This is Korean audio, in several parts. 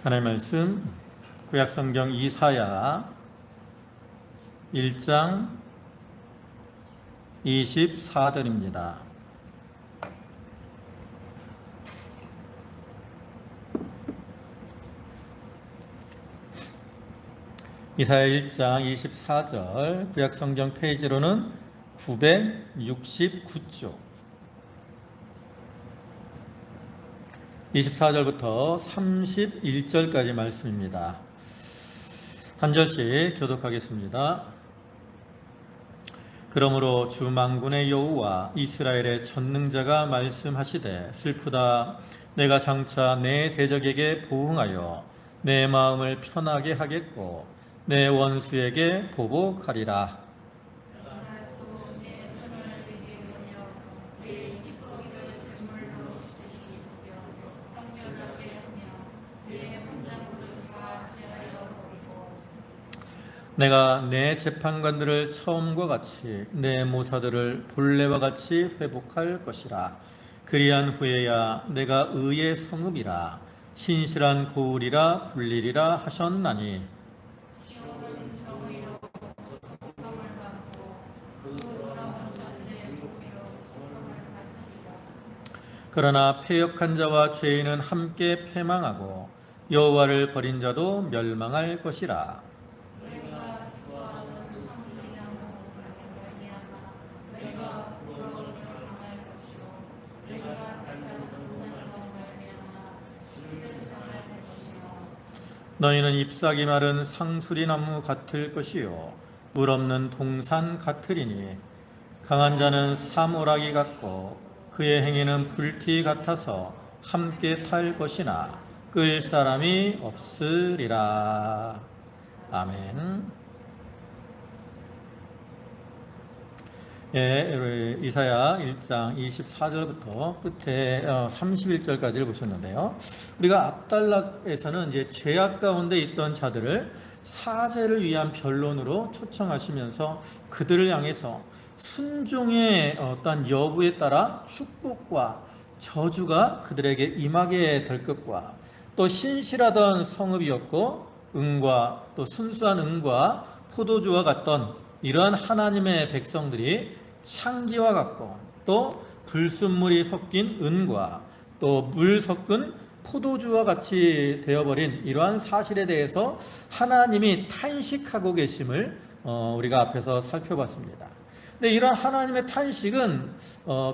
하나님의 말씀 구약성경 이사야 1장 24절입니다. 이사야 1장 24절 구약성경 페이지로는 969쪽 24절부터 31절까지 말씀입니다. 한 절씩 교독하겠습니다. 그러므로 주 만군의 여호와 이스라엘의 전능자가 말씀하시되 슬프다. 내가 장차 내 대적에게 보응하여 내 마음을 편하게 하겠고 내 원수에게 보복하리라. 내가 내 재판관들을 처음과 같이 내 모사들을 본래와 같이 회복할 것이라. 그리한 후에야 내가 의의 성읍이라 신실한 고을이라 불리리라 하셨나니 그러나 패역한 자와 죄인은 함께 패망하고 여호와를 버린 자도 멸망할 것이라. 너희는 잎사귀 마른 상수리 나무 같을 것이요 물 없는 동산 같으리니 강한 자는 사모라기 같고 그의 행위는 불티 같아서 함께 탈 것이나 끌 사람이 없으리라. 아멘. 이사야 1장 24절부터 끝에 31절까지를 보셨는데요. 우리가 압달락에서는 이제 죄악 가운데 있던 자들을 사죄를 위한 변론으로 초청하시면서 그들을 향해서 순종의 어떤 여부에 따라 축복과 저주가 그들에게 임하게 될 것과 또 신실하던 성읍이었고 은과 또 순수한 은과 포도주와 같던 이러한 하나님의 백성들이 창기와 같고 또 불순물이 섞인 은과 또 물 섞은 포도주와 같이 되어버린 이러한 사실에 대해서 하나님이 탄식하고 계심을 우리가 앞에서 살펴봤습니다. 근데 이러한 하나님의 탄식은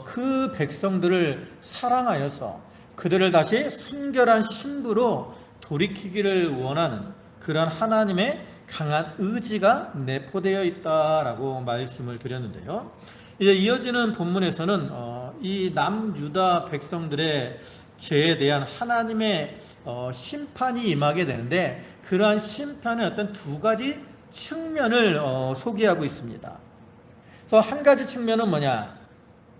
그 백성들을 사랑하여서 그들을 다시 순결한 신부로 돌이키기를 원하는 그러한 하나님의 강한 의지가 내포되어 있다라고 말씀을 드렸는데요. 이제 이어지는 본문에서는 이 남유다 백성들의 죄에 대한 하나님의 심판이 임하게 되는데 그러한 심판의 어떤 두 가지 측면을 소개하고 있습니다. 그래서 한 가지 측면은 뭐냐?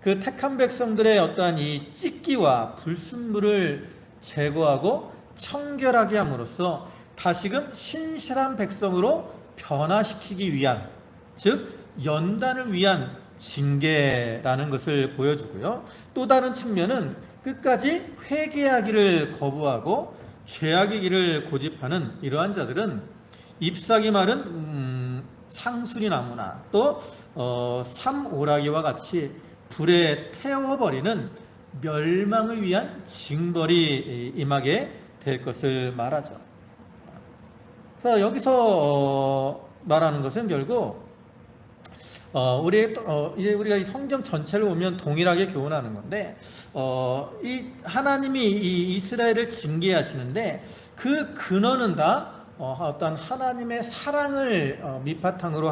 그 택한 백성들의 어떠한 이 찢기와 불순물을 제거하고 청결하게 함으로써 다시금 신실한 백성으로 변화시키기 위한, 즉 연단을 위한 징계라는 것을 보여주고요. 또 다른 측면은 끝까지 회개하기를 거부하고 죄악의 길을 고집하는 이러한 자들은 잎사귀 마른 상수리 나무나 또 삼오라기와 같이 불에 태워버리는 멸망을 위한 징벌이 임하게 될 것을 말하죠. 그래서 여기서 말하는 것은 결국 우리가 이 성경 전체를 보면 동일하게 교훈하는 건데 이 하나님이 이 이스라엘을 징계하시는데 그 근원은 다 어떤 하나님의 사랑을 밑바탕으로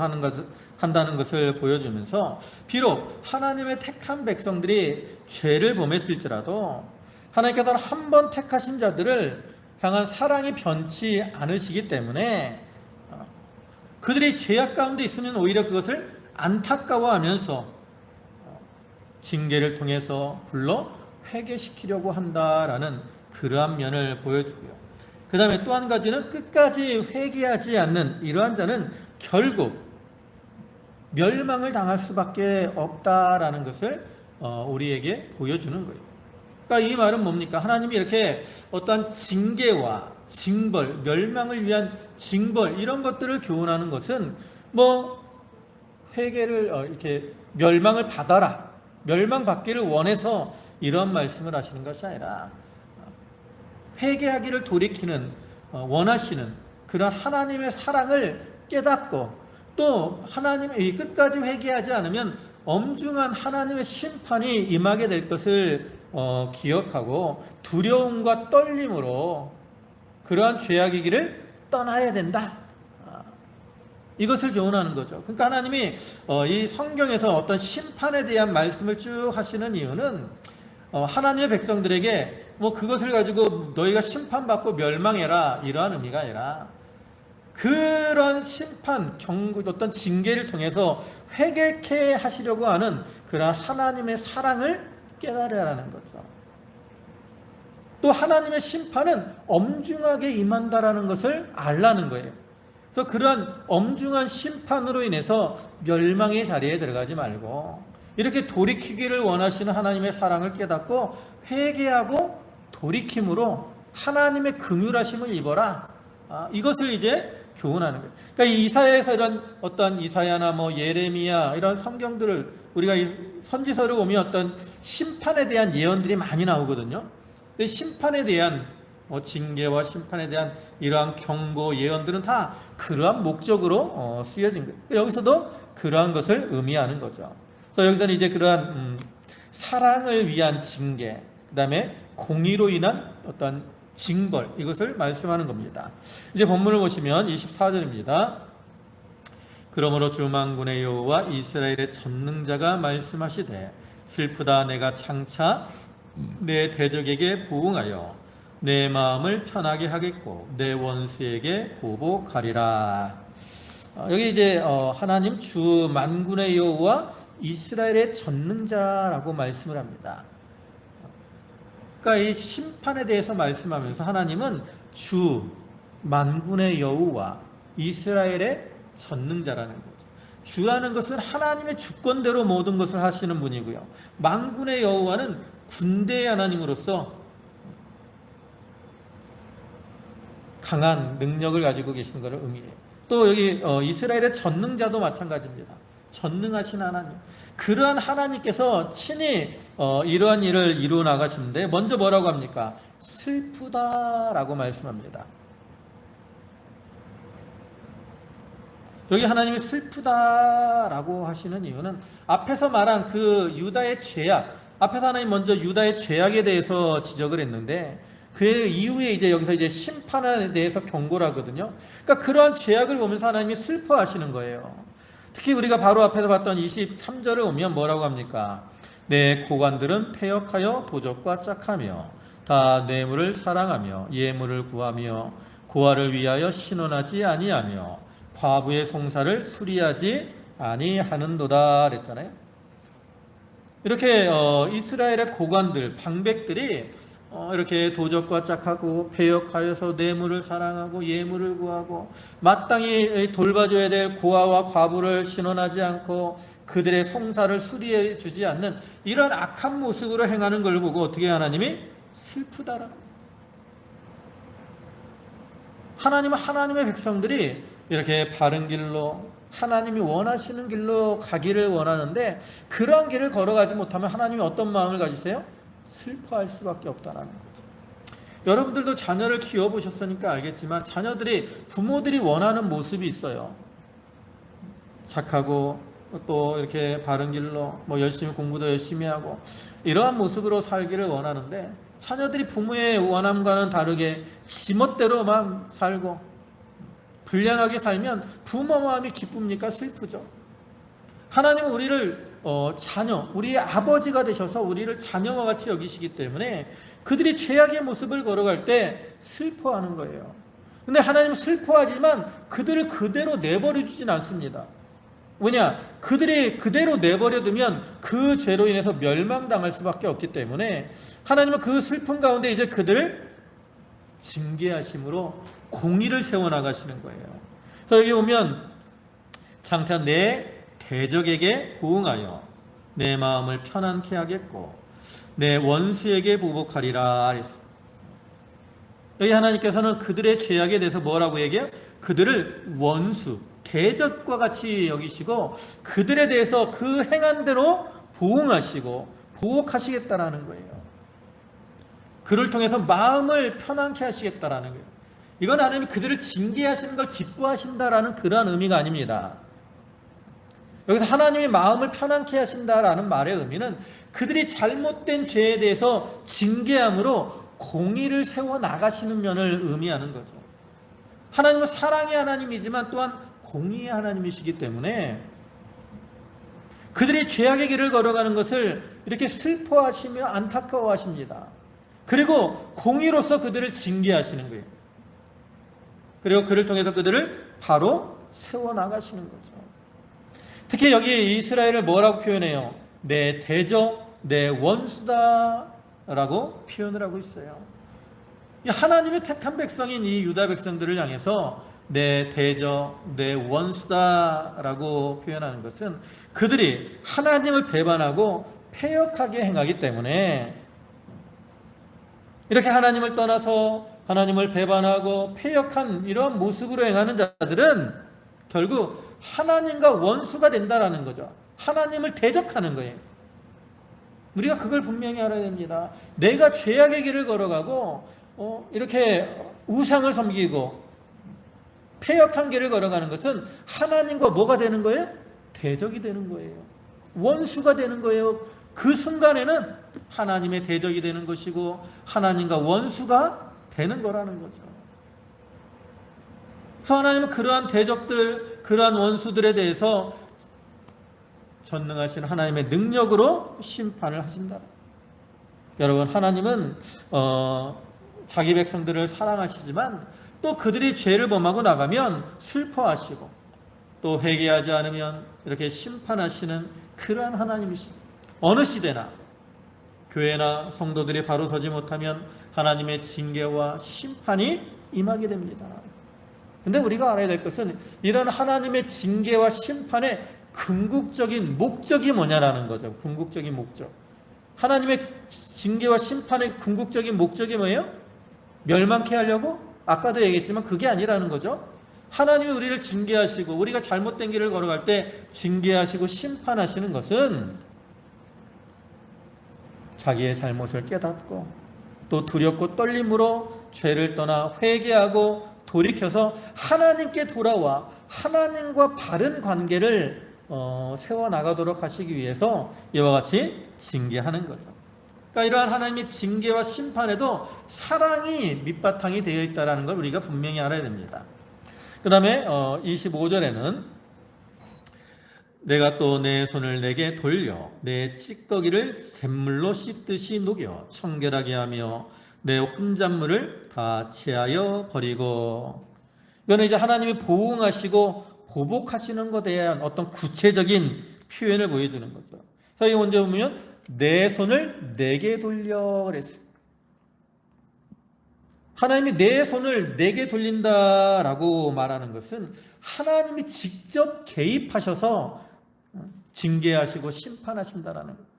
한다는 것을 보여주면서 비록 하나님의 택한 백성들이 죄를 범했을지라도 하나님께서는 한 번 택하신 자들을 향한 사랑이 변치 않으시기 때문에 그들이 죄악 가운데 있으면 오히려 그것을 안타까워하면서 징계를 통해서 불러 회개시키려고 한다라는 그러한 면을 보여주고요. 그 다음에 또 한 가지는 끝까지 회개하지 않는 이러한 자는 결국 멸망을 당할 수밖에 없다라는 것을 우리에게 보여주는 거예요. 그러니까 이 말은 뭡니까? 하나님이 이렇게 어떠한 징계와 징벌, 멸망을 위한 징벌, 이런 것들을 교훈하는 것은 뭐 회개를 이렇게 멸망을 받아라, 멸망받기를 원해서 이런 말씀을 하시는 것이 아니라 회개하기를 돌이키는 원하시는 그런 하나님의 사랑을 깨닫고, 또 하나님의 끝까지 회개하지 않으면 엄중한 하나님의 심판이 임하게 될 것을 기억하고 두려움과 떨림으로 그러한 죄악의 길을 떠나야 된다, 이것을 교훈하는 거죠. 그러니까 하나님이 이 성경에서 어떤 심판에 대한 말씀을 쭉 하시는 이유는 하나님의 백성들에게 뭐 그것을 가지고 너희가 심판받고 멸망해라, 이러한 의미가 아니라 그런 심판, 경고, 어떤 징계를 통해서 회개케 하시려고 하는 그런 하나님의 사랑을 깨달으라는 거죠. 또 하나님의 심판은 엄중하게 임한다라는 것을 알라는 거예요. 그래서 그러한 엄중한 심판으로 인해서 멸망의 자리에 들어가지 말고 이렇게 돌이키기를 원하시는 하나님의 사랑을 깨닫고 회개하고 돌이킴으로 하나님의 긍휼하심을 입어라, 이것을 이제 교훈하는 거예요. 그러니까 이 이사야에서 이런 어떤 이사야나 뭐 예레미야 이런 성경들을 우리가 이 선지서를 보면 어떤 심판에 대한 예언들이 많이 나오거든요. 근데 심판에 대한 징계와 심판에 대한 이러한 경고 예언들은 다 그러한 목적으로 쓰여진 거예요. 여기서도 그러한 것을 의미하는 거죠. 그래서 여기서는 이제 그러한 사랑을 위한 징계, 그 다음에 공의로 인한 어떤 징벌, 이것을 말씀하는 겁니다. 이제 본문을 보시면 24절입니다. 그러므로 주 만군의 여호와 이스라엘의 전능자가 말씀하시되 슬프다, 내가 장차 내 대적에게 부응하여 내 마음을 편하게 하겠고 내 원수에게 보복하리라. 여기 이제 하나님 주 만군의 여호와 이스라엘의 전능자라고 말씀을 합니다. 그러니까 이 심판에 대해서 말씀하면서 하나님은 주 만군의 여호와 이스라엘의 전능자라는 거죠. 주라는 것은 하나님의 주권대로 모든 것을 하시는 분이고요. 만군의 여호와는 군대의 하나님으로서 강한 능력을 가지고 계시는 것을 의미해요. 또 여기 이스라엘의 전능자도 마찬가지입니다. 전능하신 하나님, 그러한 하나님께서 친히 이러한 일을 이루어 나가시는데 먼저 뭐라고 합니까? 슬프다라고 말씀합니다. 여기 하나님이 슬프다라고 하시는 이유는 앞에서 말한 그 유다의 죄악, 앞에서 하나님 먼저 유다의 죄악에 대해서 지적을 했는데 그 이후에 이제 여기서 이제 심판에 대해서 경고를 하거든요. 그러니까 그러한 죄악을 보면서 하나님이 슬퍼하시는 거예요. 특히 우리가 바로 앞에서 봤던 23절을 보면 뭐라고 합니까? 내 고관들은 패역하여 도적과 짝하며 다 뇌물을 사랑하며 예물을 구하며 고아를 위하여 신원하지 아니하며 과부의 송사를 수리하지 아니하는도다 그랬잖아요. 이렇게 이스라엘의 고관들, 방백들이 이렇게 도적과 짝하고 패역하여서 뇌물을 사랑하고 예물을 구하고 마땅히 돌봐줘야 될 고아와 과부를 신원하지 않고 그들의 송사를 수리해 주지 않는 이런 악한 모습으로 행하는 걸 보고 어떻게 하나님이 슬프다라. 하나님은 하나님의 백성들이 이렇게 바른 길로 하나님이 원하시는 길로 가기를 원하는데 그러한 길을 걸어가지 못하면 하나님이 어떤 마음을 가지세요? 슬퍼할 수밖에 없다는 거죠. 여러분들도 자녀를 키워보셨으니까 알겠지만 자녀들이 부모들이 원하는 모습이 있어요. 착하고 또 이렇게 바른 길로 뭐 열심히 공부도 열심히 하고 이러한 모습으로 살기를 원하는데 자녀들이 부모의 원함과는 다르게 지멋대로 막 살고 불량하게 살면 부모 마음이 기쁩니까? 슬프죠. 하나님은 우리를 자녀, 우리의 아버지가 되셔서 우리를 자녀와 같이 여기시기 때문에 그들이 죄악의 모습을 걸어갈 때 슬퍼하는 거예요. 근데 하나님은 슬퍼하지만 그들을 그대로 내버려 주진 않습니다. 왜냐? 그들이 그대로 내버려두면 그 죄로 인해서 멸망당할 수밖에 없기 때문에 하나님은 그 슬픔 가운데 이제 그들을 징계하심으로 공의를 세워나가시는 거예요. 그래서 여기 보면 장차 내 대적에게 부응하여 내 마음을 편안케 하겠고 내 원수에게 보복하리라. 여기 하나님께서는 그들의 죄악에 대해서 뭐라고 얘기해요? 그들을 원수, 대적과 같이 여기시고 그들에 대해서 그 행한 대로 보응하시고 보복하시겠다라는 거예요. 그를 통해서 마음을 편안케 하시겠다라는 거예요. 이건 하나님이 그들을 징계하시는 걸 기뻐하신다라는 그러한 의미가 아닙니다. 여기서 하나님이 마음을 편안케 하신다라는 말의 의미는 그들이 잘못된 죄에 대해서 징계함으로 공의를 세워나가시는 면을 의미하는 거죠. 하나님은 사랑의 하나님이지만 또한 공의의 하나님이시기 때문에 그들이 죄악의 길을 걸어가는 것을 이렇게 슬퍼하시며 안타까워하십니다. 그리고 공의로서 그들을 징계하시는 거예요. 그리고 그를 통해서 그들을 바로 세워나가시는 거죠. 특히 여기 이스라엘을 뭐라고 표현해요? 내 대적, 내 원수다 라고 표현을 하고 있어요. 하나님의 택한 백성인 이 유다 백성들을 향해서 내 대적, 내 원수다 라고 표현하는 것은 그들이 하나님을 배반하고 패역하게 행하기 때문에 이렇게 하나님을 떠나서 하나님을 배반하고 패역한 이러한 모습으로 행하는 자들은 결국 하나님과 원수가 된다라는 거죠. 하나님을 대적하는 거예요. 우리가 그걸 분명히 알아야 됩니다. 내가 죄악의 길을 걸어가고 이렇게 우상을 섬기고 패역한 길을 걸어가는 것은 하나님과 뭐가 되는 거예요? 대적이 되는 거예요. 원수가 되는 거예요. 그 순간에는 하나님의 대적이 되는 것이고 하나님과 원수가 되는 거라는 거죠. 그래서 하나님은 그러한 대적들, 그러한 원수들에 대해서 전능하신 하나님의 능력으로 심판을 하신다. 여러분, 하나님은 자기 백성들을 사랑하시지만 또 그들이 죄를 범하고 나가면 슬퍼하시고 또 회개하지 않으면 이렇게 심판하시는 그러한 하나님이십니다. 어느 시대나 교회나 성도들이 바로 서지 못하면 하나님의 징계와 심판이 임하게 됩니다. 근데 우리가 알아야 될 것은 이런 하나님의 징계와 심판의 궁극적인 목적이 뭐냐라는 거죠. 궁극적인 목적. 하나님의 징계와 심판의 궁극적인 목적이 뭐예요? 멸망케 하려고? 아까도 얘기했지만 그게 아니라는 거죠. 하나님이 우리를 징계하시고 우리가 잘못된 길을 걸어갈 때 징계하시고 심판하시는 것은 자기의 잘못을 깨닫고 또 두렵고 떨림으로 죄를 떠나 회개하고 돌이켜서 하나님께 돌아와 하나님과 바른 관계를 세워나가도록 하시기 위해서 이와 같이 징계하는 거죠. 그러니까 이러한 하나님의 징계와 심판에도 사랑이 밑바탕이 되어 있다는 걸 우리가 분명히 알아야 됩니다. 그 다음에 25절에는 내가 또 내 손을 내게 돌려 내 찌꺼기를 잿물로 씻듯이 녹여 청결하게 하며 내 혼잣물을 다 체하여 버리고. 이거는 이제 하나님이 보응하시고 보복하시는 것에 대한 어떤 구체적인 표현을 보여주는 거죠. 그래서 먼저 보면 내 손을 내게 돌려 그랬어요. 하나님이 내 손을 내게 돌린다라고 말하는 것은 하나님이 직접 개입하셔서 징계하시고 심판하신다라는 거예요.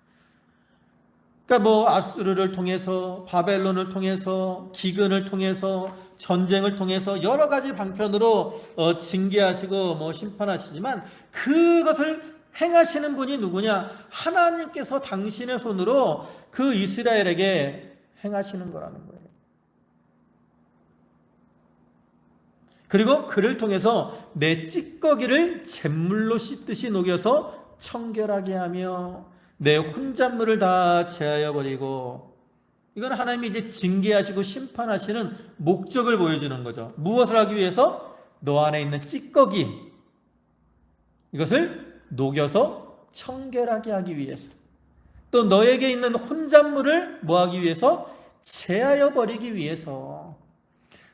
그러니까 아수르를 통해서 바벨론을 통해서 기근을 통해서 전쟁을 통해서 여러 가지 방편으로 징계하시고 심판하시지만 그것을 행하시는 분이 누구냐? 하나님께서 당신의 손으로 그 이스라엘에게 행하시는 거라는 거예요. 그리고 그를 통해서 내 찌꺼기를 잿물로 씻듯이 녹여서 청결하게 하며 내 혼잣물을 다 제하여 버리고. 이건 하나님이 이제 징계하시고 심판하시는 목적을 보여주는 거죠. 무엇을 하기 위해서? 너 안에 있는 찌꺼기 이것을 녹여서 청결하게 하기 위해서, 또 너에게 있는 혼잣물을 뭐하기 위해서? 제하여 버리기 위해서.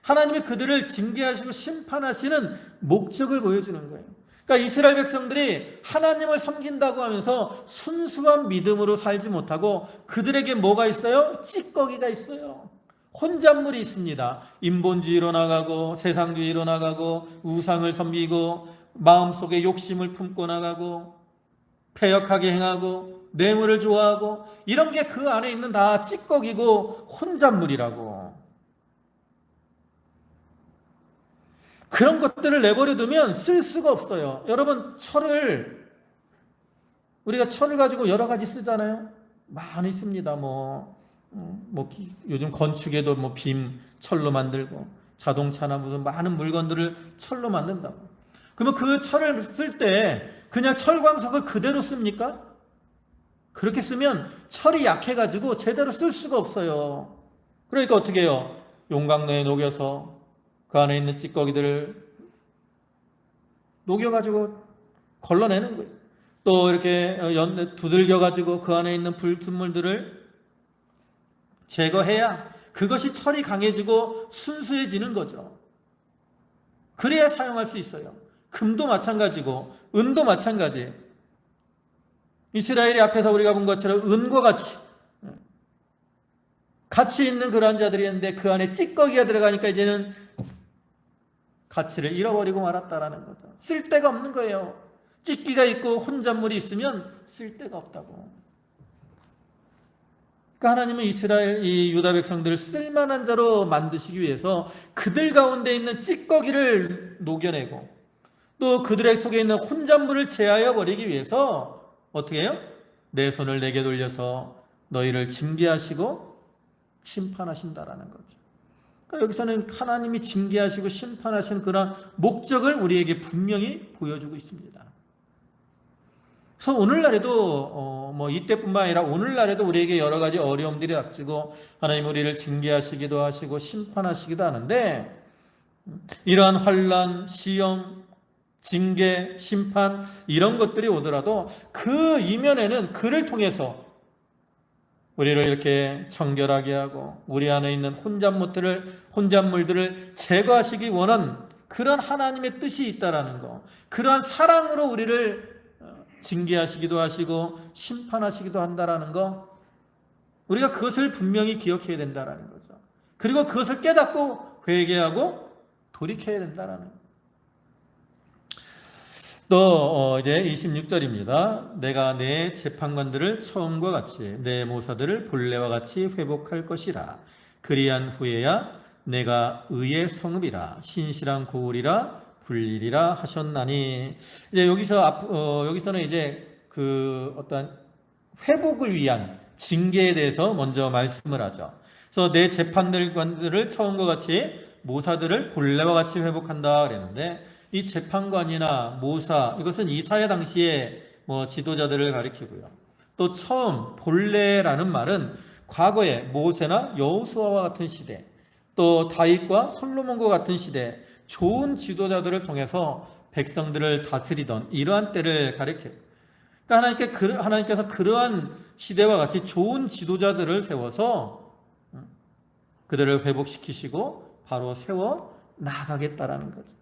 하나님이 그들을 징계하시고 심판하시는 목적을 보여주는 거예요. 그러니까 이스라엘 백성들이 하나님을 섬긴다고 하면서 순수한 믿음으로 살지 못하고 그들에게 뭐가 있어요? 찌꺼기가 있어요. 혼잣물이 있습니다. 인본주의로 나가고 세상주의로 나가고 우상을 섬기고 마음속에 욕심을 품고 나가고 패역하게 행하고 뇌물을 좋아하고 이런 게 그 안에 있는 다 찌꺼기고 혼잣물이라고. 그런 것들을 내버려 두면 쓸 수가 없어요. 여러분, 우리가 철을 가지고 여러 가지 쓰잖아요. 많이 씁니다. 요즘 건축에도 빔 철로 만들고, 자동차나 무슨 많은 물건들을 철로 만든다고. 그러면 그 철을 쓸 때 그냥 철광석을 그대로 씁니까? 그렇게 쓰면 철이 약해가지고 제대로 쓸 수가 없어요. 그러니까 어떻게 해요? 용광로에 녹여서 그 안에 있는 찌꺼기들을 녹여가지고 걸러내는 거예요. 또 이렇게 두들겨가지고 그 안에 있는 불순물들을 제거해야 그것이 철이 강해지고 순수해지는 거죠. 그래야 사용할 수 있어요. 금도 마찬가지고 은도 마찬가지. 이스라엘이 앞에서 우리가 본 것처럼 은과 같이 있는 그러한 자들이 있는데 그 안에 찌꺼기가 들어가니까 이제는 가치를 잃어버리고 말았다라는 거죠. 쓸데가 없는 거예요. 찌끼가 있고 혼잣물이 있으면 쓸데가 없다고. 그러니까 하나님은 이 유다 백성들을 쓸만한 자로 만드시기 위해서 그들 가운데 있는 찌꺼기를 녹여내고 또 그들의 속에 있는 혼잣물을 제하여 버리기 위해서 어떻게 해요? 내 손을 내게 돌려서 너희를 징계하시고 심판하신다라는 거죠. 그러니까 여기서는 하나님이 징계하시고 심판하시는 그런 목적을 우리에게 분명히 보여주고 있습니다. 그래서 오늘날에도 이때뿐만 아니라 오늘날에도 우리에게 여러 가지 어려움들이 닥치고 하나님 우리를 징계하시기도 하시고 심판하시기도 하는데 이러한 환난, 시험, 징계, 심판 이런 것들이 오더라도 그 이면에는 그를 통해서 우리를 이렇게 청결하게 하고 우리 안에 있는 혼잣물들을 제거하시기 원한 그런 하나님의 뜻이 있다라는 거, 그러한 사랑으로 우리를 징계하시기도 하시고 심판하시기도 한다라는 거, 우리가 그것을 분명히 기억해야 된다라는 거죠. 그리고 그것을 깨닫고 회개하고 돌이켜야 된다라는 거. 또 이제 26절입니다. 내가 내 재판관들을 처음과 같이 내 모사들을 본래와 같이 회복할 것이라. 그리한 후에야 내가 의의 성읍이라 신실한 고을이라 불리리라 하셨나니. 이제 여기서는 이제 그 어떤 회복을 위한 징계에 대해서 먼저 말씀을 하죠. 그래서 내 재판관들을 처음과 같이 모사들을 본래와 같이 회복한다 그랬는데, 이 재판관이나 모사, 이것은 이사야 당시에 지도자들을 가리키고요. 또 처음, 본래라는 말은 과거에 모세나 여호수아와 같은 시대, 또 다윗과 솔로몬과 같은 시대, 좋은 지도자들을 통해서 백성들을 다스리던 이러한 때를 가리켜요. 그러니까 하나님께서 그러한 시대와 같이 좋은 지도자들을 세워서 그들을 회복시키시고 바로 세워 나가겠다라는 거죠.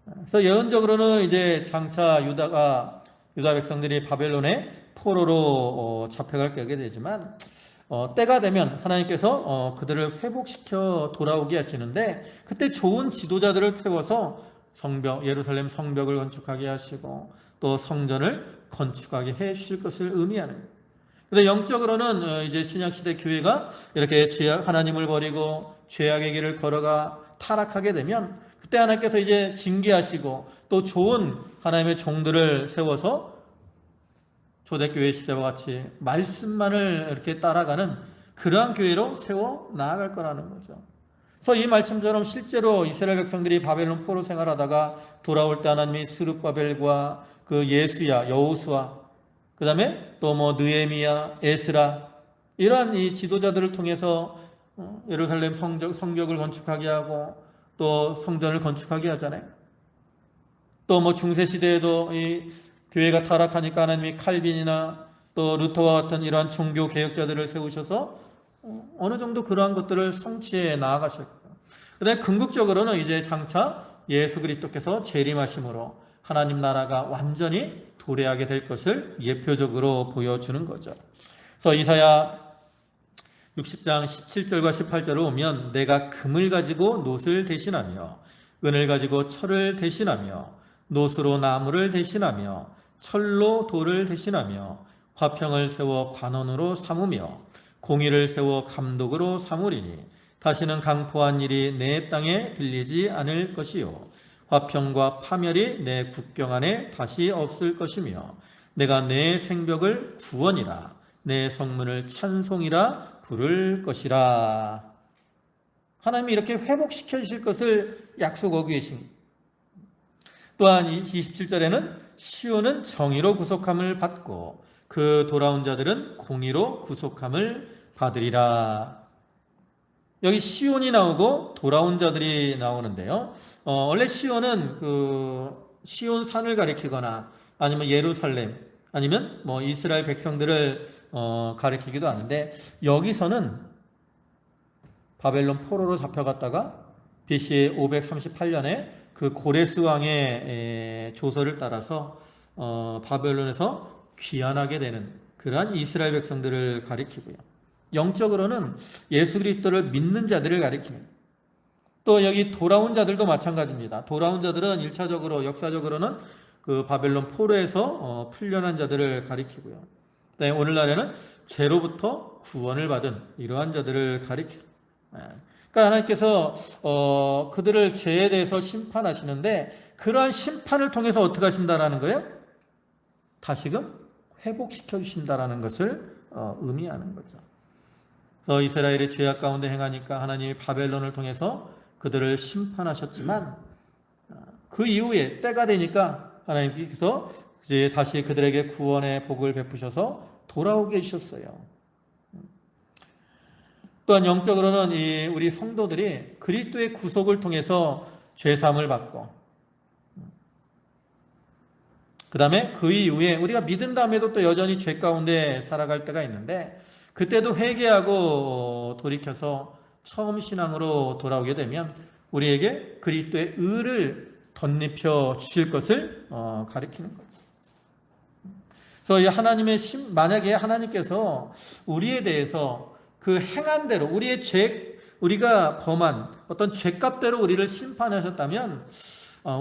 그래서 예언적으로는 이제 장차 유다 백성들이 바벨론의 포로로 잡혀갈 게 되지만 때가 되면 하나님께서 그들을 회복시켜 돌아오게 하시는데, 그때 좋은 지도자들을 세워서 예루살렘 성벽을 건축하게 하시고 또 성전을 건축하게 해 주실 것을 의미하는 거예요. 그런데 영적으로는 이제 신약시대 교회가 이렇게 하나님을 버리고 죄악의 길을 걸어가 타락하게 되면 그때 하나님께서 이제 징계하시고 또 좋은 하나님의 종들을 세워서 초대교회 시대와 같이 말씀만을 이렇게 따라가는 그러한 교회로 세워 나아갈 거라는 거죠. 그래서 이 말씀처럼 실제로 이스라엘 백성들이 바벨론 포로 생활하다가 돌아올 때 하나님이 스룹바벨과 그 예수야, 여호수아, 그 다음에 또 느헤미야, 에스라 이러한 이 지도자들을 통해서 예루살렘 성벽을 건축하게 하고 또 성전을 건축하게 하잖아요. 또 중세시대에도 이 교회가 타락하니까 하나님이 칼빈이나 또 루터와 같은 이러한 종교 개혁자들을 세우셔서 어느 정도 그러한 것들을 성취해 나아가셨고, 그다음에 궁극적으로는 이제 장차 예수 그리스도께서 재림하심으로 하나님 나라가 완전히 도래하게 될 것을 예표적으로 보여주는 거죠. 그래서 이사야 60장 17절과 18절을 보면 내가 금을 가지고 놋을 대신하며 은을 가지고 철을 대신하며 놋으로 나무를 대신하며 철로 돌을 대신하며 화평을 세워 관원으로 삼으며 공의를 세워 감독으로 삼으리니 다시는 강포한 일이 내 땅에 들리지 않을 것이요 화평과 파멸이 내 국경 안에 다시 없을 것이며 내가 내 생벽을 구원이라 내 성문을 찬송이라 부를 것이라. 하나님이 이렇게 회복시켜 주실 것을 약속하고 계신. 또한 27절에는 시온은 정의로 구속함을 받고 그 돌아온 자들은 공의로 구속함을 받으리라. 여기 시온이 나오고 돌아온 자들이 나오는데요. 원래 시온은 시온 산을 가리키거나 아니면 예루살렘 아니면 뭐 이스라엘 백성들을 가리키기도 하는데, 여기서는 바벨론 포로로 잡혀갔다가 BC 538년에 그 고레스 왕의 조서를 따라서 바벨론에서 귀환하게 되는 그러한 이스라엘 백성들을 가리키고요. 영적으로는 예수 그리스도를 믿는 자들을 가리킵니다. 또 여기 돌아온 자들도 마찬가지입니다. 돌아온 자들은 1차적으로 역사적으로는 그 바벨론 포로에서 풀려난 자들을 가리키고요. 네, 오늘날에는 죄로부터 구원을 받은 이러한 자들을 가리킵니다. 그러니까 하나님께서 그들을 죄에 대해서 심판하시는데, 그러한 심판을 통해서 어떻게 하신다라는 거예요? 다시금 회복시켜 주신다라는 것을 의미하는 거죠. 그래서 이스라엘이 죄악 가운데 행하니까 하나님이 바벨론을 통해서 그들을 심판하셨지만, 그 이후에 때가 되니까 하나님께서 이제 다시 그들에게 구원의 복을 베푸셔서 돌아오게 해주셨어요. 또한 영적으로는 우리 성도들이 그리스도의 구속을 통해서 죄사함을 받고, 그 다음에 그 이후에 우리가 믿은 다음에도 또 여전히 죄 가운데 살아갈 때가 있는데, 그때도 회개하고 돌이켜서 처음 신앙으로 돌아오게 되면 우리에게 그리스도의 의를 덧입혀 주실 것을 가리키는 거죠. 그래서 하나님의 만약에 하나님께서 우리에 대해서 그 행한 대로 우리가 범한 어떤 죄값대로 우리를 심판하셨다면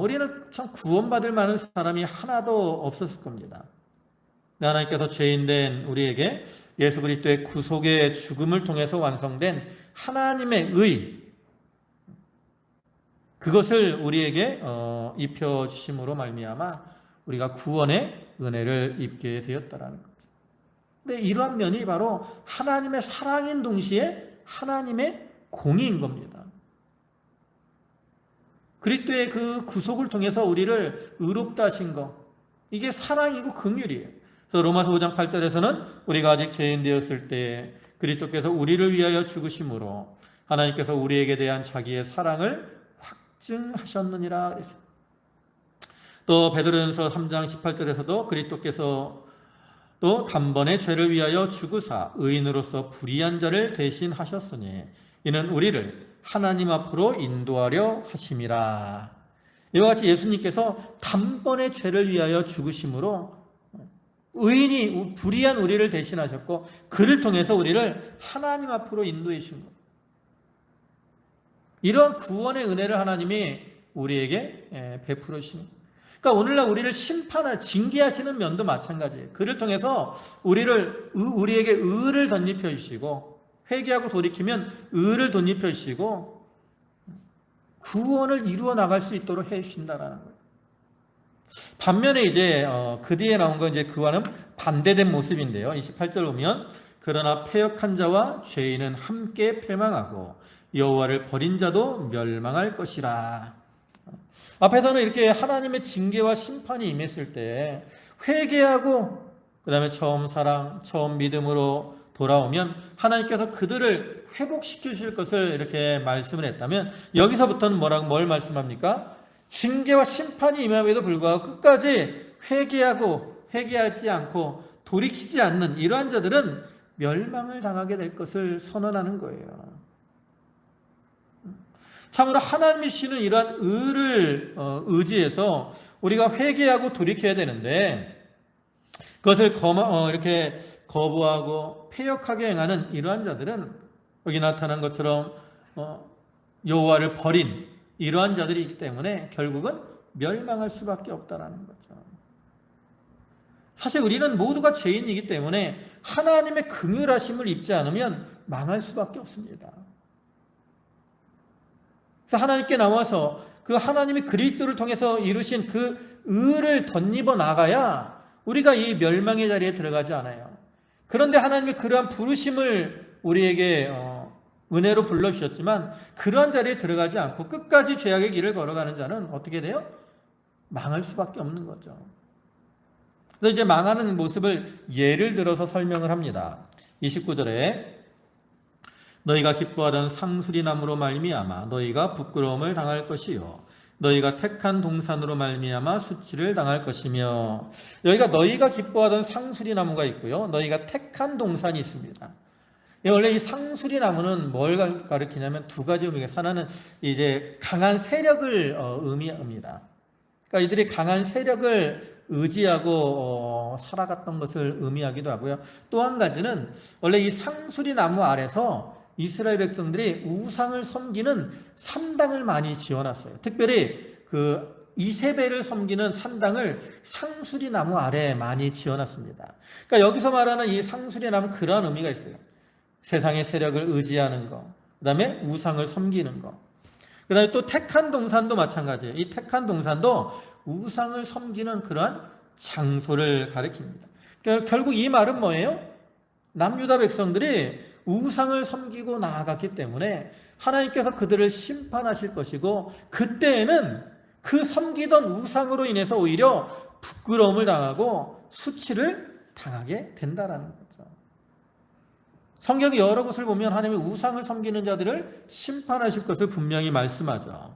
우리는 참 구원받을 만한 사람이 하나도 없었을 겁니다. 하나님께서 죄인된 우리에게 예수 그리스도의 구속의 죽음을 통해서 완성된 하나님의 의, 그것을 우리에게 입혀주심으로 말미암아 우리가 구원의 은혜를 입게 되었다라는 거죠. 근데 이러한 면이 바로 하나님의 사랑인 동시에 하나님의 공의인 겁니다. 그리스도의 그 구속을 통해서 우리를 의롭다 하신 것, 이게 사랑이고 긍휼이에요. 그래서 로마서 5장 8절에서는 우리가 아직 죄인 되었을 때 그리스도께서 우리를 위하여 죽으심으로 하나님께서 우리에게 대한 자기의 사랑을 확증하셨느니라 그랬어요. 또 베드로전서 3장 18절에서도 그리스도께서 또 단번에 죄를 위하여 죽으사 의인으로서 불의한 자를 대신하셨으니 이는 우리를 하나님 앞으로 인도하려 하심이라. 이와 같이 예수님께서 단번에 죄를 위하여 죽으심으로 의인이 불의한 우리를 대신하셨고, 그를 통해서 우리를 하나님 앞으로 인도해 주신 것. 이런 구원의 은혜를 하나님이 우리에게 베풀어 주십니다. 그러니까 오늘날 우리를 징계하시는 면도 마찬가지예요. 그를 통해서 우리에게 의를 덧입혀 주시고, 회개하고 돌이키면 의를 덧입혀 주시고 구원을 이루어 나갈 수 있도록 해 주신다라는 거예요. 반면에 이제 그 뒤에 나온 건 이제 그와는 반대된 모습인데요. 28절 보면 그러나 패역한 자와 죄인은 함께 패망하고 여호와를 버린 자도 멸망할 것이라. 앞에서는 이렇게 하나님의 징계와 심판이 임했을 때 회개하고 그 다음에 처음 사랑, 처음 믿음으로 돌아오면 하나님께서 그들을 회복시켜 주실 것을 이렇게 말씀을 했다면, 여기서부터는 뭘 말씀합니까? 징계와 심판이 임함에도 불구하고 끝까지 회개하지 않고 돌이키지 않는 이러한 자들은 멸망을 당하게 될 것을 선언하는 거예요. 참으로 하나님이시는 이러한 의를 의지해서 우리가 회개하고 돌이켜야 되는데, 그것을 이렇게 거부하고 패역하게 행하는 이러한 자들은 여기 나타난 것처럼 여호와를 버린 이러한 자들이 있기 때문에 결국은 멸망할 수밖에 없다는 거죠. 사실 우리는 모두가 죄인이기 때문에 하나님의 긍휼하심을 입지 않으면 망할 수밖에 없습니다. 그래서 하나님께 나와서 그 하나님이 그리스도를 통해서 이루신 그 의를 덧입어 나가야 우리가 이 멸망의 자리에 들어가지 않아요. 그런데 하나님이 그러한 부르심을 우리에게 은혜로 불러주셨지만 그러한 자리에 들어가지 않고 끝까지 죄악의 길을 걸어가는 자는 어떻게 돼요? 망할 수밖에 없는 거죠. 그래서 이제 망하는 모습을 예를 들어서 설명을 합니다. 29절에 너희가 기뻐하던 상수리 나무로 말미암아 너희가 부끄러움을 당할 것이요 너희가 택한 동산으로 말미암아 수치를 당할 것이며, 여기가 너희가 기뻐하던 상수리 나무가 있고요, 너희가 택한 동산이 있습니다. 원래 이 상수리 나무는 뭘 가리키냐면 두 가지 의미가, 하나는 이제 강한 세력을 의미합니다. 그러니까 이들이 강한 세력을 의지하고 살아갔던 것을 의미하기도 하고요. 또 한 가지는 원래 이 상수리 나무 아래서 이스라엘 백성들이 우상을 섬기는 산당을 많이 지어놨어요. 특별히 그 이세벨을 섬기는 산당을 상수리 나무 아래에 많이 지어놨습니다. 그러니까 여기서 말하는 이 상수리 나무 그런 의미가 있어요. 세상의 세력을 의지하는 거, 그 다음에 우상을 섬기는 거, 그 다음에 또 택한 동산도 마찬가지예요. 이 택한 동산도 우상을 섬기는 그러한 장소를 가리킵니다. 그러니까 결국 이 말은 뭐예요? 남유다 백성들이 우상을 섬기고 나아갔기 때문에 하나님께서 그들을 심판하실 것이고, 그때에는 그 섬기던 우상으로 인해서 오히려 부끄러움을 당하고 수치를 당하게 된다라는 거죠. 성경 여러 곳을 보면 하나님이 우상을 섬기는 자들을 심판하실 것을 분명히 말씀하죠.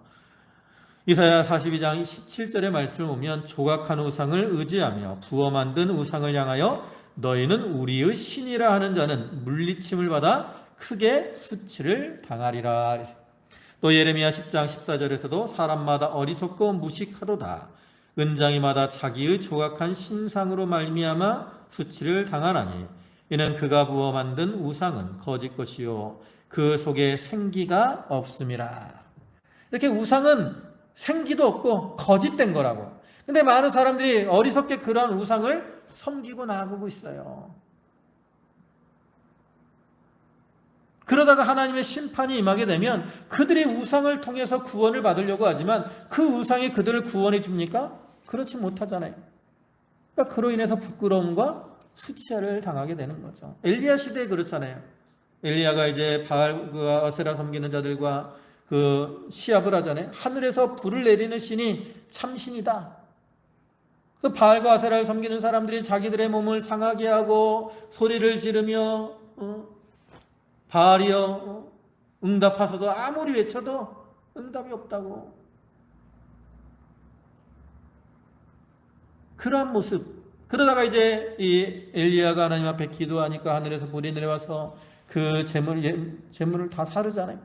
이사야 42장 17절의 말씀을 보면 조각한 우상을 의지하며 부어 만든 우상을 향하여 너희는 우리의 신이라 하는 자는 물리침을 받아 크게 수치를 당하리라. 또 예레미야 10장 14절에서도 사람마다 어리석고 무식하도다. 은장이마다 자기의 조각한 신상으로 말미암아 수치를 당하나니 이는 그가 부어 만든 우상은 거짓 것이요 그 속에 생기가 없음이라. 이렇게 우상은 생기도 없고 거짓된 거라고. 근데 많은 사람들이 어리석게 그러한 우상을 섬기고 나아가고 있어요. 그러다가 하나님의 심판이 임하게 되면 그들이 우상을 통해서 구원을 받으려고 하지만 그 우상이 그들을 구원해 줍니까? 그렇지 못하잖아요. 그러니까 그로 인해서 부끄러움과 수치를 당하게 되는 거죠. 엘리야 시대에 그렇잖아요. 엘리야가 이제 바알과 아세라 섬기는 자들과 그 시합을 하잖아요. 하늘에서 불을 내리는 신이 참신이다. 그래서 바알과 아세라를 섬기는 사람들이 자기들의 몸을 상하게 하고 소리를 지르며 바알이여 응답하소도 아무리 외쳐도 응답이 없다고. 그러한 모습. 그러다가 이제 이 엘리야가 하나님 앞에 기도하니까 하늘에서 불이 내려와서 그 재물을 다 사르잖아요.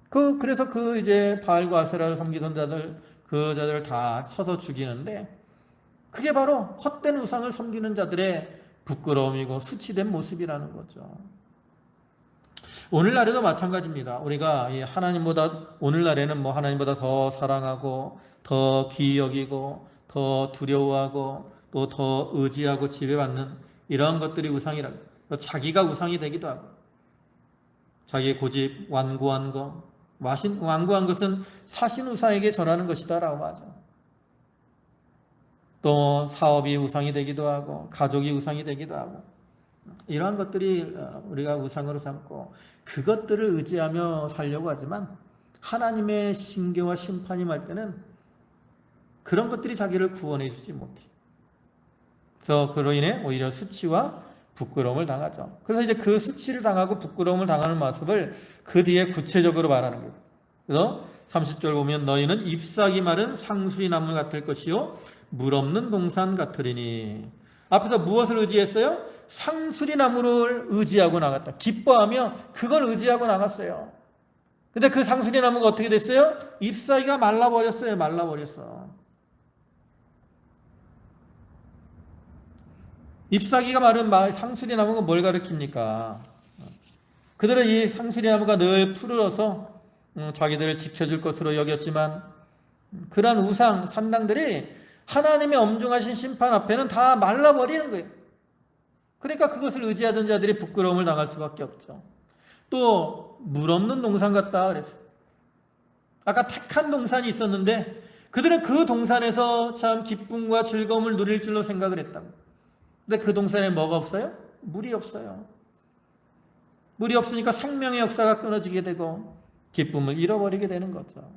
그래서 그 이제 바알과 아세라를 섬기던 자들, 그 자들을 다 쳐서 죽이는데, 그게 바로 헛된 우상을 섬기는 자들의 부끄러움이고 수치된 모습이라는 거죠. 오늘날에도 마찬가지입니다. 우리가 하나님보다, 오늘날에는 뭐 하나님보다 더 사랑하고 더 귀히 여기고 더 두려워하고 또 더 의지하고 지배받는 이러한 것들이 우상이라고. 자기가 우상이 되기도 하고, 자기의 고집, 완고한 것, 완고한 것은 사신우사에게 전하는 것이다라고 하죠. 또 사업이 우상이 되기도 하고 가족이 우상이 되기도 하고, 이러한 것들이 우리가 우상으로 삼고 그것들을 의지하며 살려고 하지만 하나님의 징계와 심판이 말 때는 그런 것들이 자기를 구원해 주지 못해. 그래서 그로 인해 오히려 수치와 부끄러움을 당하죠. 그래서 이제 그 수치를 당하고 부끄러움을 당하는 모습을 그 뒤에 구체적으로 말하는 거예요. 그래서 30절 보면 너희는 잎사귀 마른 상수리 나무 같을 것이요 물 없는 동산 같으리니. 앞에서 무엇을 의지했어요? 상수리 나무를 의지하고 나갔다. 기뻐하며 그걸 의지하고 나갔어요. 근데 그 상수리 나무가 어떻게 됐어요? 잎사귀가 말라버렸어요. 말라버렸어. 잎사귀가 마른 상수리 나무가 뭘 가리킵니까? 그들은 이 상수리 나무가 늘 푸르러서 자기들을 지켜줄 것으로 여겼지만 그러한 우상 산당들이 하나님의 엄중하신 심판 앞에는 다 말라버리는 거예요. 그러니까 그것을 의지하던 자들이 부끄러움을 당할 수밖에 없죠. 또 물 없는 동산 같다 그랬어요. 아까 택한 동산이 있었는데 그들은 그 동산에서 참 기쁨과 즐거움을 누릴 줄로 생각을 했다고. 근데 그 동산에 뭐가 없어요? 물이 없어요. 물이 없으니까 생명의 역사가 끊어지게 되고 기쁨을 잃어버리게 되는 거죠.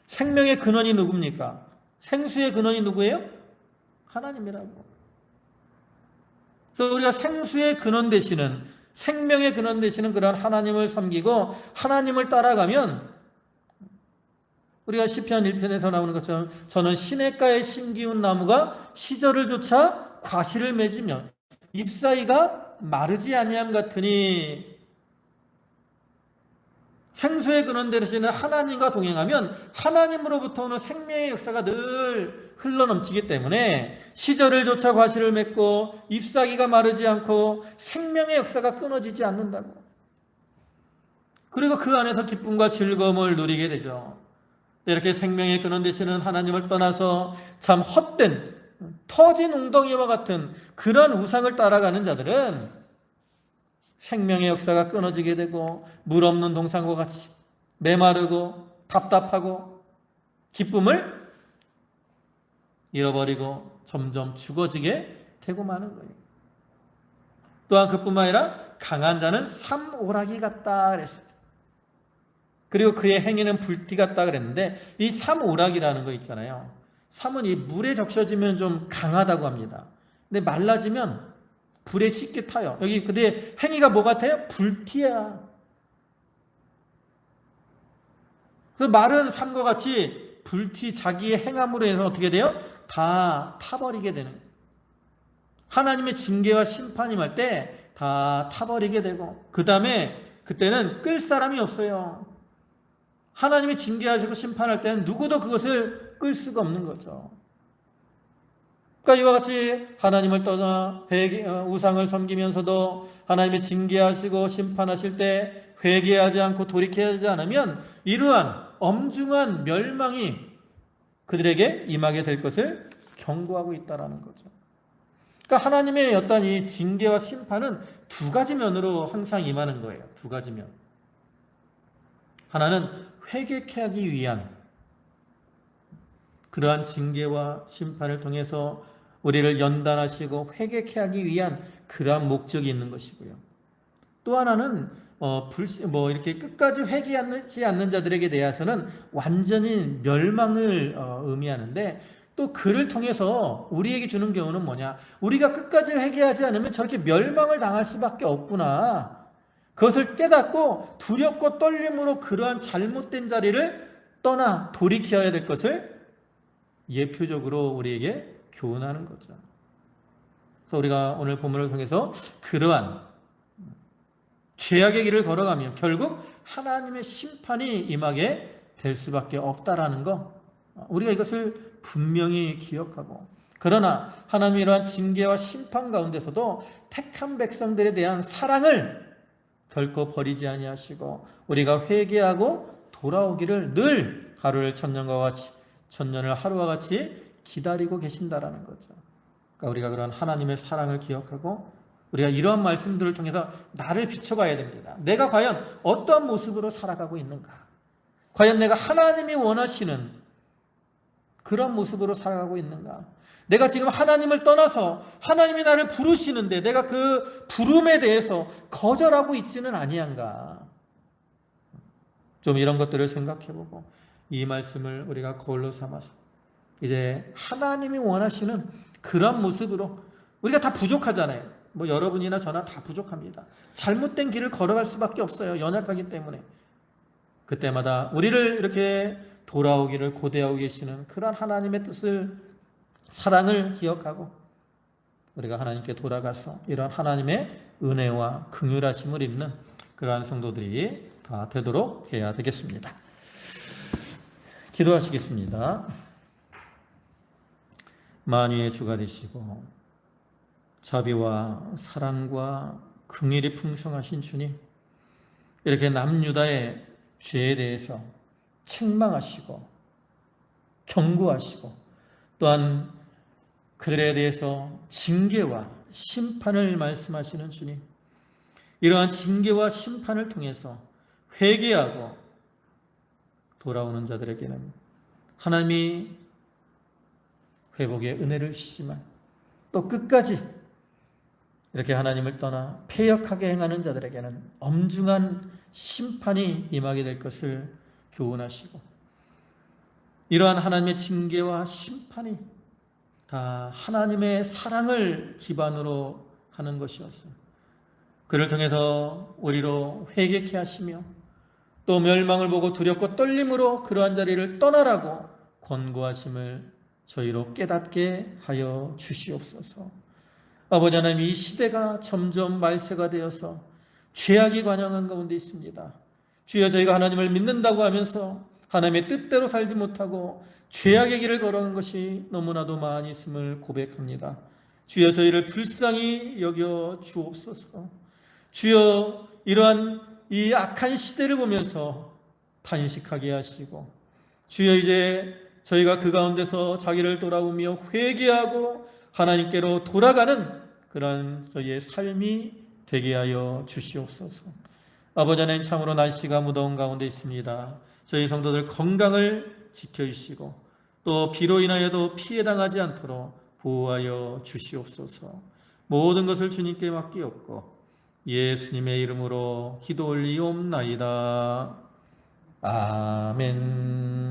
생명의 근원이 누굽니까? 생수의 근원이 누구예요? 하나님이라고. 그래서 우리가 생수의 근원 되시는, 생명의 근원 되시는 그런 하나님을 섬기고 하나님을 따라가면, 우리가 시편 1편에서 나오는 것처럼 저는 시냇가에 심기운 나무가 시절을 쫓아 과실을 맺으며 잎사이가 마르지 아니함 같으니, 생수의 근원 되시는 하나님과 동행하면 하나님으로부터 오는 생명의 역사가 늘 흘러넘치기 때문에 시절을 쫓아 과실을 맺고 잎사귀가 마르지 않고 생명의 역사가 끊어지지 않는다고. 그리고 그 안에서 기쁨과 즐거움을 누리게 되죠. 이렇게 생명의 근원 되시는 하나님을 떠나서 참 헛된 터진 웅덩이와 같은 그런 우상을 따라가는 자들은 생명의 역사가 끊어지게 되고 물 없는 동산과 같이 메마르고 답답하고 기쁨을 잃어버리고 점점 죽어지게 되고 마는 거예요. 또한 그뿐만 아니라 강한 자는 삼오라기 같다 그랬어요. 그리고 그의 행위는 불띠 같다 그랬는데, 이 삼오라기라는 거 있잖아요. 삼은 이 물에 적셔지면 좀 강하다고 합니다. 근데 말라지면 불에 쉽게 타요. 여기 근데 행위가 뭐 같아요? 불티야. 그래서 마른 삼과 같이 불티, 자기의 행함으로 해서 어떻게 돼요? 다 타버리게 되는 거예요. 하나님의 징계와 심판이 말 때 다 타버리게 되고, 그 다음에 그때는 끌 사람이 없어요. 하나님이 징계하시고 심판할 때는 누구도 그것을 끌 수가 없는 거죠. 그러니까 이와 같이 하나님을 떠나 우상을 섬기면서도 하나님이 징계하시고 심판하실 때 회개하지 않고 돌이켜야지 않으면 이러한 엄중한 멸망이 그들에게 임하게 될 것을 경고하고 있다는 거죠. 그러니까 하나님의 어떤 이 징계와 심판은 두 가지 면으로 항상 임하는 거예요. 두 가지 면. 하나는 회개케 하기 위한 그러한 징계와 심판을 통해서 우리를 연단하시고 회개케 하기 위한 그러한 목적이 있는 것이고요. 또 하나는 이렇게 끝까지 회개하지 않는 자들에게 대해서는 완전히 멸망을 의미하는데, 또 그를 통해서 우리에게 주는 경우는 뭐냐? 우리가 끝까지 회개하지 않으면 저렇게 멸망을 당할 수밖에 없구나. 그것을 깨닫고 두렵고 떨림으로 그러한 잘못된 자리를 떠나 돌이켜야 될 것을 예표적으로 우리에게 교훈하는 거죠. 그래서 우리가 오늘 본문을 통해서 그러한 죄악의 길을 걸어가면 결국 하나님의 심판이 임하게 될 수밖에 없다라는 거, 우리가 이것을 분명히 기억하고, 그러나 하나님의 이러한 징계와 심판 가운데서도 택한 백성들에 대한 사랑을 결코 버리지 아니하시고 우리가 회개하고 돌아오기를 늘 하루를 천년과 같이, 천년을 하루와 같이 기다리고 계신다라는 거죠. 그러니까 우리가 그런 하나님의 사랑을 기억하고 우리가 이러한 말씀들을 통해서 나를 비춰봐야 됩니다. 내가 과연 어떠한 모습으로 살아가고 있는가? 과연 내가 하나님이 원하시는 그런 모습으로 살아가고 있는가? 내가 지금 하나님을 떠나서 하나님이 나를 부르시는데 내가 그 부름에 대해서 거절하고 있지는 아니한가? 좀 이런 것들을 생각해보고 이 말씀을 우리가 거울로 삼아서 이제 하나님이 원하시는 그런 모습으로, 우리가 다 부족하잖아요. 여러분이나 저나 다 부족합니다. 잘못된 길을 걸어갈 수밖에 없어요. 연약하기 때문에. 그때마다 우리를 이렇게 돌아오기를 고대하고 계시는 그런 하나님의 뜻을, 사랑을 기억하고 우리가 하나님께 돌아가서 이런 하나님의 은혜와 긍휼하심을 입는 그러한 성도들이 다 되도록 해야 되겠습니다. 기도하시겠습니다. 만유의 주가 되시고 자비와 사랑과 긍휼이 풍성하신 주님, 이렇게 남유다의 죄에 대해서 책망하시고 경고하시고 또한 그들에 대해서 징계와 심판을 말씀하시는 주님, 이러한 징계와 심판을 통해서 회개하고 돌아오는 자들에게는 하나님이 회복의 은혜를 주시지만 또 끝까지 이렇게 하나님을 떠나 패역하게 행하는 자들에게는 엄중한 심판이 임하게 될 것을 교훈하시고, 이러한 하나님의 징계와 심판이 다 하나님의 사랑을 기반으로 하는 것이었습니다. 그를 통해서 우리로 회개케 하시며 또 멸망을 보고 두렵고 떨림으로 그러한 자리를 떠나라고 권고하심을 저희로 깨닫게 하여 주시옵소서. 아버지 하나님, 이 시대가 점점 말세가 되어서 죄악이 관영한 가운데 있습니다. 주여, 저희가 하나님을 믿는다고 하면서 하나님의 뜻대로 살지 못하고 죄악의 길을 걸어가는 것이 너무나도 많이 있음을 고백합니다. 주여, 저희를 불쌍히 여겨 주옵소서. 주여, 이러한 이 악한 시대를 보면서 탄식하게 하시고, 주여, 이제 저희가 그 가운데서 자기를 돌아보며 회개하고 하나님께로 돌아가는 그러한 저희의 삶이 되게 하여 주시옵소서. 아버지 하나님, 참으로 날씨가 무더운 가운데 있습니다. 저희 성도들 건강을 지켜주시고 또 비로 인하여도 피해 당하지 않도록 보호하여 주시옵소서. 모든 것을 주님께 맡기옵고 예수님의 이름으로 기도 올리옵나이다. 아멘.